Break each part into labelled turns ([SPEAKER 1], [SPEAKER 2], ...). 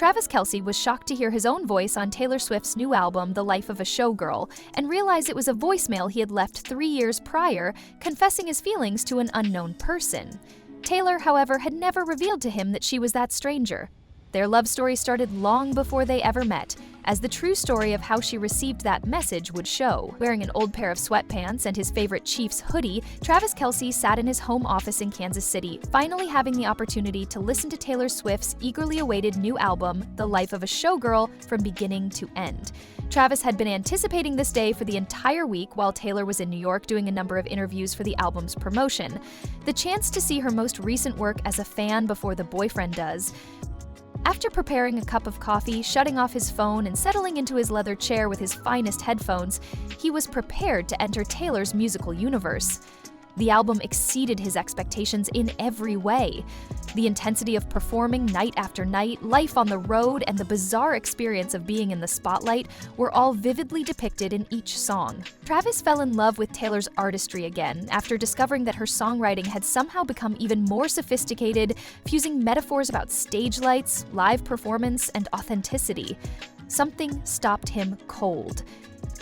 [SPEAKER 1] Travis Kelce was shocked to hear his own voice on Taylor Swift's new album, The Life of a Showgirl, and realized it was a voicemail he had left 3 years prior, confessing his feelings to an unknown person. Taylor, however, had never revealed to him that she was that stranger. Their love story started long before they ever met, as the true story of how she received that message would show. Wearing an old pair of sweatpants and his favorite Chiefs hoodie, Travis Kelce sat in his home office in Kansas City, finally having the opportunity to listen to Taylor Swift's eagerly awaited new album, The Life of a Showgirl, from beginning to end. Travis had been anticipating this day for the entire week while Taylor was in New York doing a number of interviews for the album's promotion. The chance to see her most recent work as a fan before the boyfriend does. After preparing a cup of coffee, shutting off his phone, and settling into his leather chair with his finest headphones, he was prepared to enter Taylor's musical universe. The album exceeded his expectations in every way. The intensity of performing night after night, life on the road, and the bizarre experience of being in the spotlight were all vividly depicted in each song. Travis fell in love with Taylor's artistry again after discovering that her songwriting had somehow become even more sophisticated, fusing metaphors about stage lights, live performance, and authenticity. Something stopped him cold.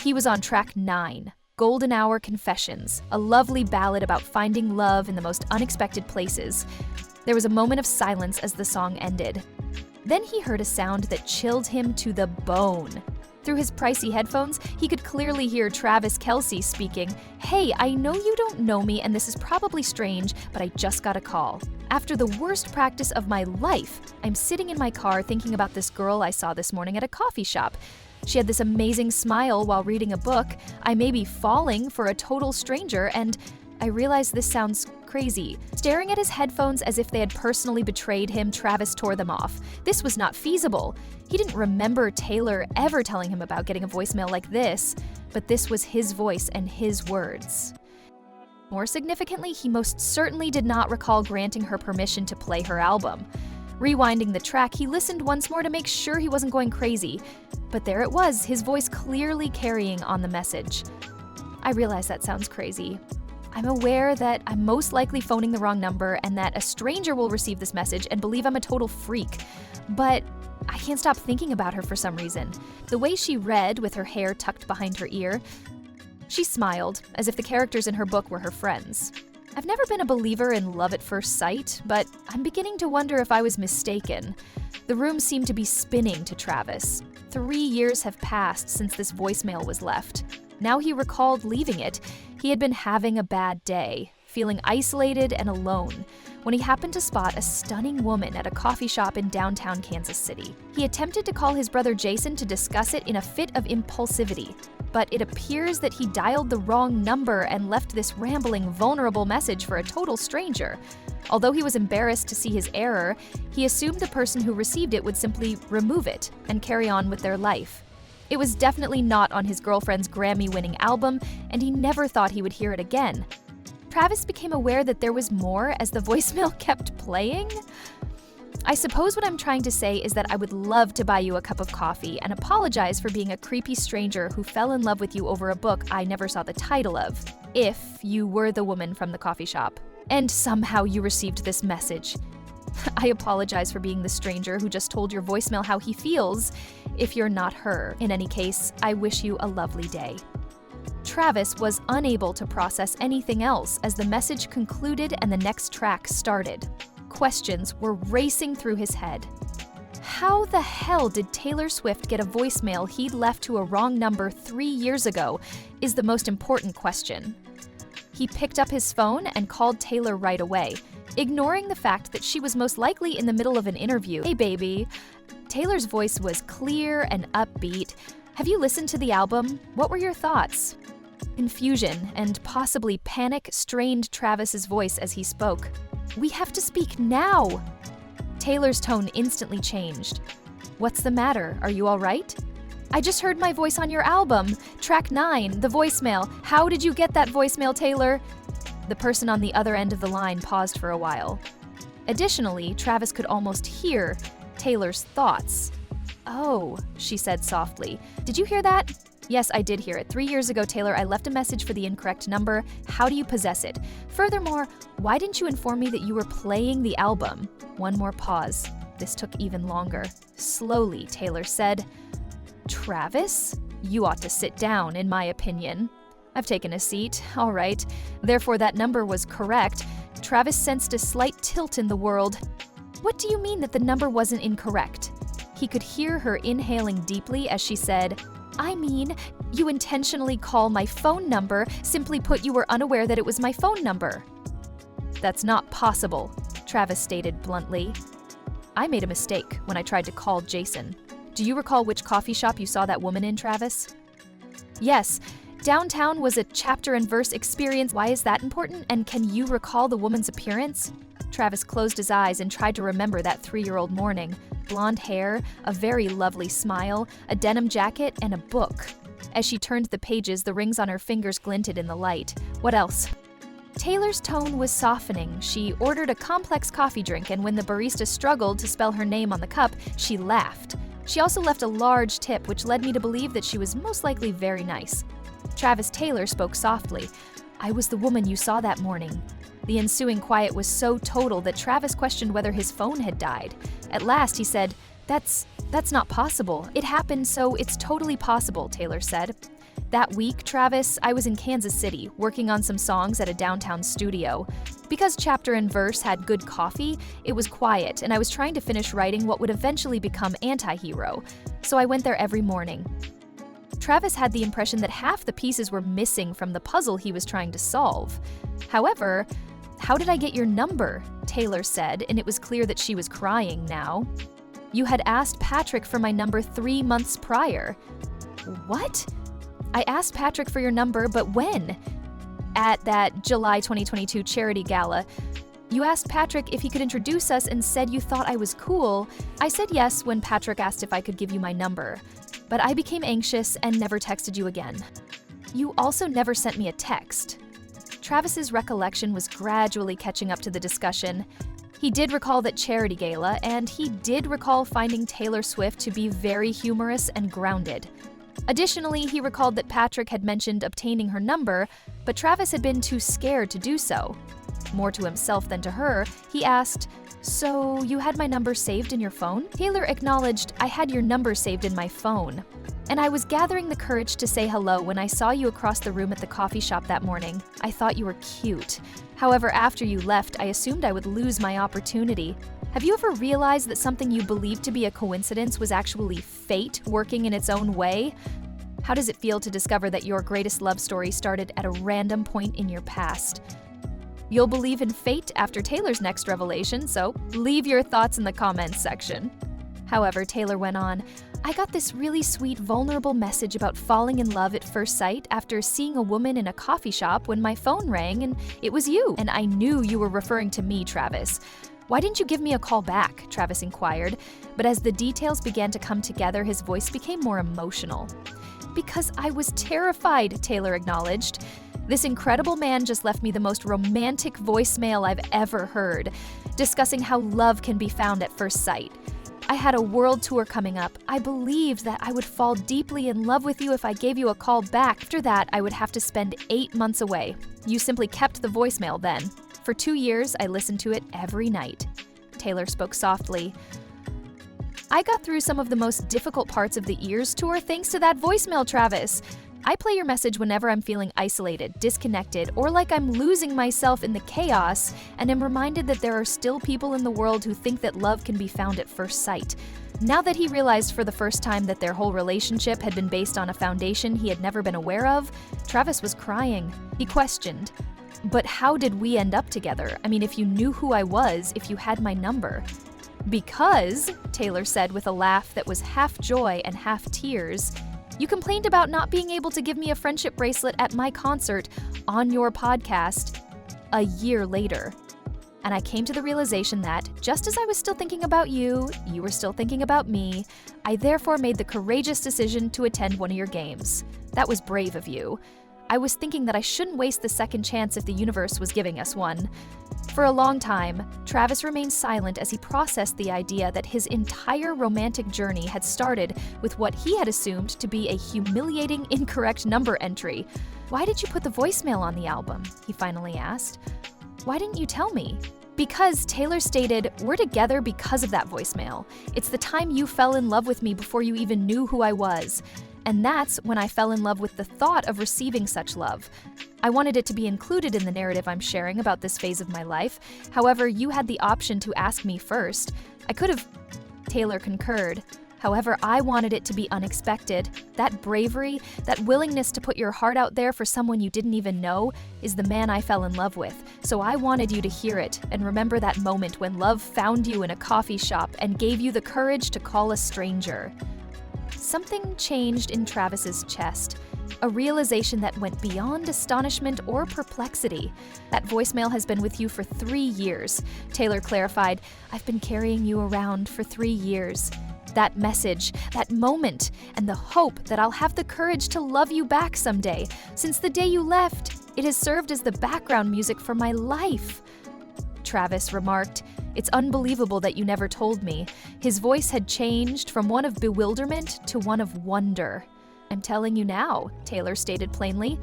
[SPEAKER 1] He was on track 9. Golden Hour Confessions, a lovely ballad about finding love in the most unexpected places. There was a moment of silence as the song ended. Then he heard a sound that chilled him to the bone. Through his pricey headphones, he could clearly hear Travis Kelce speaking, "Hey, I know you don't know me and this is probably strange, but I just got a call. After the worst practice of my life, I'm sitting in my car thinking about this girl I saw this morning at a coffee shop. She had this amazing smile while reading a book. I may be falling for a total stranger, and I realize this sounds crazy." Staring at his headphones as if they had personally betrayed him, Travis tore them off. This was not feasible. He didn't remember Taylor ever telling him about getting a voicemail like this, but this was his voice and his words. More significantly, he most certainly did not recall granting her permission to play her album. Rewinding the track, he listened once more to make sure he wasn't going crazy. But there it was, his voice clearly carrying on the message. "I realize that sounds crazy. I'm aware that I'm most likely phoning the wrong number and that a stranger will receive this message and believe I'm a total freak. But I can't stop thinking about her for some reason." The way she read, with her hair tucked behind her ear, she smiled, as if the characters in her book were her friends. "I've never been a believer in love at first sight, but I'm beginning to wonder if I was mistaken." The room seemed to be spinning to Travis. 3 years have passed since this voicemail was left. Now he recalled leaving it. He had been having a bad day, feeling isolated and alone, when he happened to spot a stunning woman at a coffee shop in downtown Kansas City. He attempted to call his brother Jason to discuss it in a fit of impulsivity, but it appears that he dialed the wrong number and left this rambling, vulnerable message for a total stranger. Although he was embarrassed to see his error, he assumed the person who received it would simply remove it and carry on with their life. It was definitely not on his girlfriend's Grammy-winning album, and he never thought he would hear it again. Travis became aware that there was more as the voicemail kept playing. "I suppose what I'm trying to say is that I would love to buy you a cup of coffee and apologize for being a creepy stranger who fell in love with you over a book I never saw the title of, if you were the woman from the coffee shop, and somehow you received this message. I apologize for being the stranger who just told your voicemail how he feels, if you're not her. In any case, I wish you a lovely day." Travis was unable to process anything else as the message concluded and the next track started. Questions were racing through his head. How the hell did Taylor Swift get a voicemail he'd left to a wrong number 3 years ago is the most important question. He picked up his phone and called Taylor right away, ignoring the fact that she was most likely in the middle of an interview. "Hey, baby." Taylor's voice was clear and upbeat. "Have you listened to the album? What were your thoughts?" Confusion and possibly panic strained Travis's voice as he spoke. "We have to speak now." Taylor's tone instantly changed. "What's the matter? Are you all right?" "I just heard my voice on your album. Track 9, the voicemail. How did you get that voicemail, Taylor?" The person on the other end of the line paused for a while. Additionally, Travis could almost hear Taylor's thoughts. "Oh," she said softly. "Did you hear that?" "Yes, I did hear it. 3 years ago, Taylor, I left a message for the incorrect number. How do you possess it? Furthermore, why didn't you inform me that you were playing the album?" One more pause. This took even longer. Slowly, Taylor said, "Travis? You ought to sit down, in my opinion." I've taken a seat. All right. Therefore, that number was correct. Travis sensed a slight tilt in the world. What do you mean that the number wasn't incorrect? He could hear her inhaling deeply as she said, "I mean, you intentionally call my phone number. Simply put, you were unaware that it was my phone number." "That's not possible," Travis stated bluntly. "I made a mistake when I tried to call Jason. Do you recall which coffee shop you saw that woman in, Travis?" "Yes. Downtown was a chapter and verse experience. Why is that important? And can you recall the woman's appearance?" Travis closed his eyes and tried to remember that 3-year-old morning. Blonde hair, a very lovely smile, a denim jacket, and a book. As she turned the pages, the rings on her fingers glinted in the light. What else? Taylor's tone was softening. She ordered a complex coffee drink, and when the barista struggled to spell her name on the cup, she laughed. She also left a large tip, which led me to believe that she was most likely very nice. Travis Taylor spoke softly. "I was the woman you saw that morning." The ensuing quiet was so total that Travis questioned whether his phone had died. At last, he said, That's not possible. It happened, so it's totally possible," Taylor said. "That week, Travis, I was in Kansas City, working on some songs at a downtown studio. Because Chapter and Verse had good coffee, it was quiet, and I was trying to finish writing what would eventually become Anti-Hero. So I went there every morning." Travis had the impression that half the pieces were missing from the puzzle he was trying to solve. However, "How did I get your number?" Taylor said, and it was clear that she was crying now. "You had asked Patrick for my number 3 months prior." "What?" "I asked Patrick for your number, but when?" "At that July 2022 charity gala. You asked Patrick if he could introduce us and said you thought I was cool. I said yes when Patrick asked if I could give you my number. But I became anxious and never texted you again. You also never sent me a text." Travis's recollection was gradually catching up to the discussion. He did recall that charity gala, and he did recall finding Taylor Swift to be very humorous and grounded. Additionally, he recalled that Patrick had mentioned obtaining her number, but Travis had been too scared to do so. More to himself than to her, he asked, "So, you had my number saved in your phone?" Taylor acknowledged, "I had your number saved in my phone. And I was gathering the courage to say hello when I saw you across the room at the coffee shop that morning. I thought you were cute. However, after you left, I assumed I would lose my opportunity. Have you ever realized that something you believed to be a coincidence was actually fate working in its own way? How does it feel to discover that your greatest love story started at a random point in your past?" You'll believe in fate after Taylor's next revelation, so leave your thoughts in the comments section. However, Taylor went on, "I got this really sweet, vulnerable message about falling in love at first sight after seeing a woman in a coffee shop when my phone rang and it was you. And I knew you were referring to me, Travis. Why didn't you give me a call back?" Travis inquired. But as the details began to come together, his voice became more emotional. "Because I was terrified," Taylor acknowledged. "This incredible man just left me the most romantic voicemail I've ever heard, discussing how love can be found at first sight. I had a world tour coming up. I believed that I would fall deeply in love with you if I gave you a call back. After that, I would have to spend 8 months away. You simply kept the voicemail then. For 2 years, I listened to it every night." Taylor spoke softly. "I got through some of the most difficult parts of the Ears tour thanks to that voicemail, Travis. I play your message whenever I'm feeling isolated, disconnected, or like I'm losing myself in the chaos, and am reminded that there are still people in the world who think that love can be found at first sight." Now that he realized for the first time that their whole relationship had been based on a foundation he had never been aware of, Travis was crying. He questioned, "But how did we end up together? I mean, if you knew who I was, if you had my number." "Because," Taylor said with a laugh that was half joy and half tears, "you complained about not being able to give me a friendship bracelet at my concert on your podcast a year later. And I came to the realization that, just as I was still thinking about you, you were still thinking about me. I therefore made the courageous decision to attend one of your games. That was brave of you. I was thinking that I shouldn't waste the second chance if the universe was giving us one." For a long time, Travis remained silent as he processed the idea that his entire romantic journey had started with what he had assumed to be a humiliating, incorrect number entry. "Why did you put the voicemail on the album?" he finally asked. "Why didn't you tell me?" Because Taylor stated, "We're together because of that voicemail. It's the time you fell in love with me before you even knew who I was. And that's when I fell in love with the thought of receiving such love. I wanted it to be included in the narrative I'm sharing about this phase of my life. However, you had the option to ask me first. I could have." Taylor concurred. "However, I wanted it to be unexpected. That bravery, that willingness to put your heart out there for someone you didn't even know, is the man I fell in love with. So I wanted you to hear it and remember that moment when love found you in a coffee shop and gave you the courage to call a stranger." Something changed in Travis's chest. A realization that went beyond astonishment or perplexity. "That voicemail has been with you for 3 years. Taylor clarified, "I've been carrying you around for 3 years. That message, that moment, and the hope that I'll have the courage to love you back someday. Since the day you left, it has served as the background music for my life." Travis remarked, "It's unbelievable that you never told me." His voice had changed from one of bewilderment to one of wonder. "I'm telling you now," Taylor stated plainly.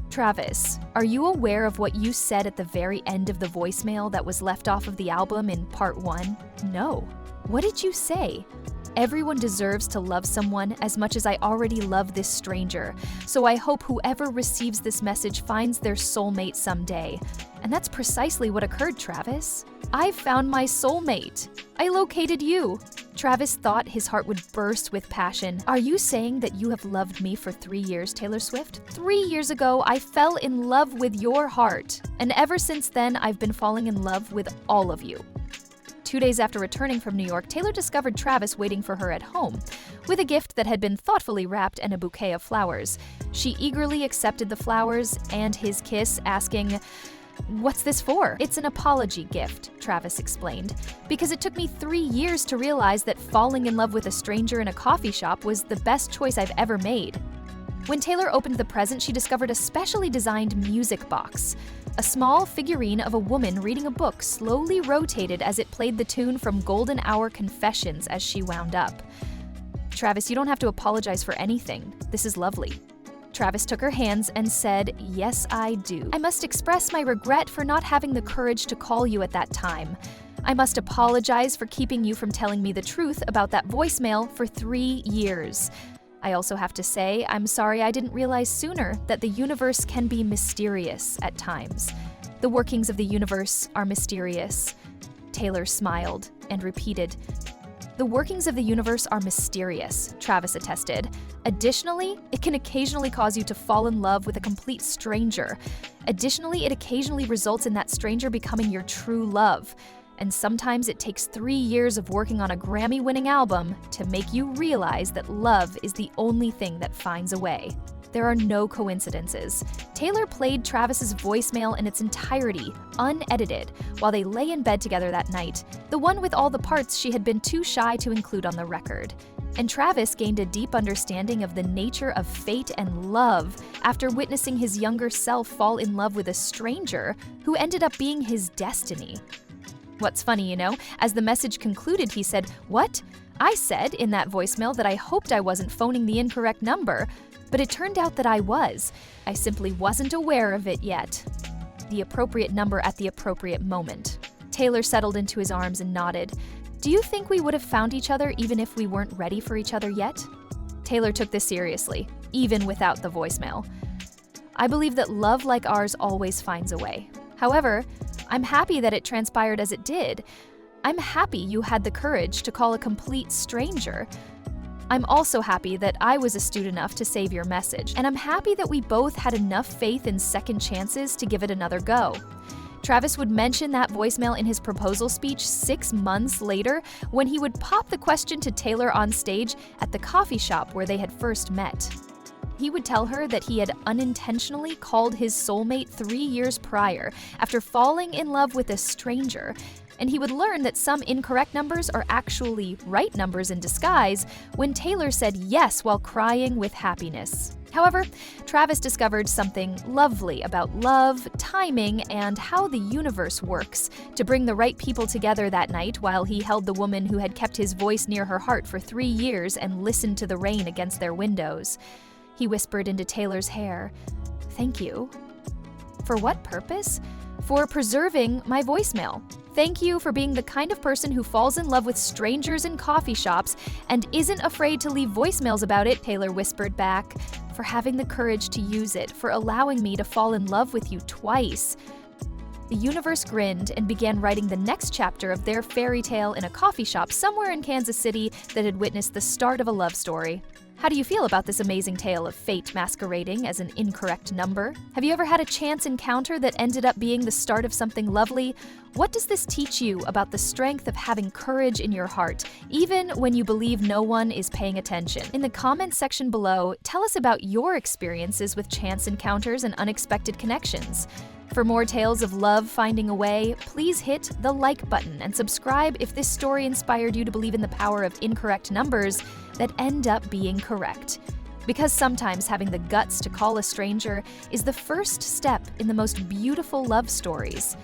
[SPEAKER 1] "Travis, are you aware of what you said at the very end of the voicemail that was left off of the album in part 1? "No." "What did you say?" "Everyone deserves to love someone as much as I already love this stranger. So I hope whoever receives this message finds their soulmate someday." And that's precisely what occurred, Travis. "I found my soulmate. I located you." Travis thought his heart would burst with passion. "Are you saying that you have loved me for 3 years, Taylor Swift? 3 years ago, I fell in love with your heart. And ever since then, I've been falling in love with all of you." 2 days after returning from New York, Taylor discovered Travis waiting for her at home, with a gift that had been thoughtfully wrapped and a bouquet of flowers. She eagerly accepted the flowers and his kiss, asking, "What's this for?" "It's an apology gift," Travis explained, "because it took me 3 years to realize that falling in love with a stranger in a coffee shop was the best choice I've ever made." When Taylor opened the present, she discovered a specially designed music box. A small figurine of a woman reading a book slowly rotated as it played the tune from Golden Hour Confessions as she wound up. "Travis, you don't have to apologize for anything. This is lovely." Travis took her hands and said, "Yes, I do. I must express my regret for not having the courage to call you at that time. I must apologize for keeping you from telling me the truth about that voicemail for 3 years. I also have to say, I'm sorry I didn't realize sooner that the universe can be mysterious at times. The workings of the universe are mysterious." Taylor smiled and repeated, "The workings of the universe are mysterious," Travis attested. "Additionally, it can occasionally cause you to fall in love with a complete stranger. Additionally, it occasionally results in that stranger becoming your true love. And sometimes it takes 3 years of working on a Grammy-winning album to make you realize that love is the only thing that finds a way. There are no coincidences." Taylor played Travis's voicemail in its entirety, unedited, while they lay in bed together that night, the one with all the parts she had been too shy to include on the record. And Travis gained a deep understanding of the nature of fate and love after witnessing his younger self fall in love with a stranger who ended up being his destiny. What's funny, as the message concluded, he said, "What? I said in that voicemail that I hoped I wasn't phoning the incorrect number, but it turned out that I was. I simply wasn't aware of it yet. The appropriate number at the appropriate moment." Taylor settled into his arms and nodded. "Do you think we would have found each other even if we weren't ready for each other yet?" Taylor took this seriously, even without the voicemail. "I believe that love like ours always finds a way. However, I'm happy that it transpired as it did. I'm happy you had the courage to call a complete stranger. I'm also happy that I was astute enough to save your message, and I'm happy that we both had enough faith in second chances to give it another go." Travis would mention that voicemail in his proposal speech 6 months later when he would pop the question to Taylor on stage at the coffee shop where they had first met. He would tell her that he had unintentionally called his soulmate 3 years prior after falling in love with a stranger, and he would learn that some incorrect numbers are actually right numbers in disguise when Taylor said yes while crying with happiness. However, Travis discovered something lovely about love, timing, and how the universe works to bring the right people together that night while he held the woman who had kept his voice near her heart for 3 years and listened to the rain against their windows. He whispered into Taylor's hair, "Thank you." For what purpose? for preserving my voicemail. Thank you for being the kind of person who falls in love with strangers in coffee shops and isn't afraid to leave voicemails about it, Taylor whispered back. For having the courage to use it, for allowing me to fall in love with you twice. The universe grinned and began writing the next chapter of their fairy tale in a coffee shop somewhere in Kansas City that had witnessed the start of a love story. How do you feel about this amazing tale of fate masquerading as an incorrect number? Have you ever had a chance encounter that ended up being the start of something lovely? What does this teach you about the strength of having courage in your heart, even when you believe no one is paying attention? In the comments section below, tell us about your experiences with chance encounters and unexpected connections. For more tales of love finding a way, please hit the like button and subscribe if this story inspired you to believe in the power of incorrect numbers that end up being correct. Because sometimes having the guts to call a stranger is the first step in the most beautiful love stories.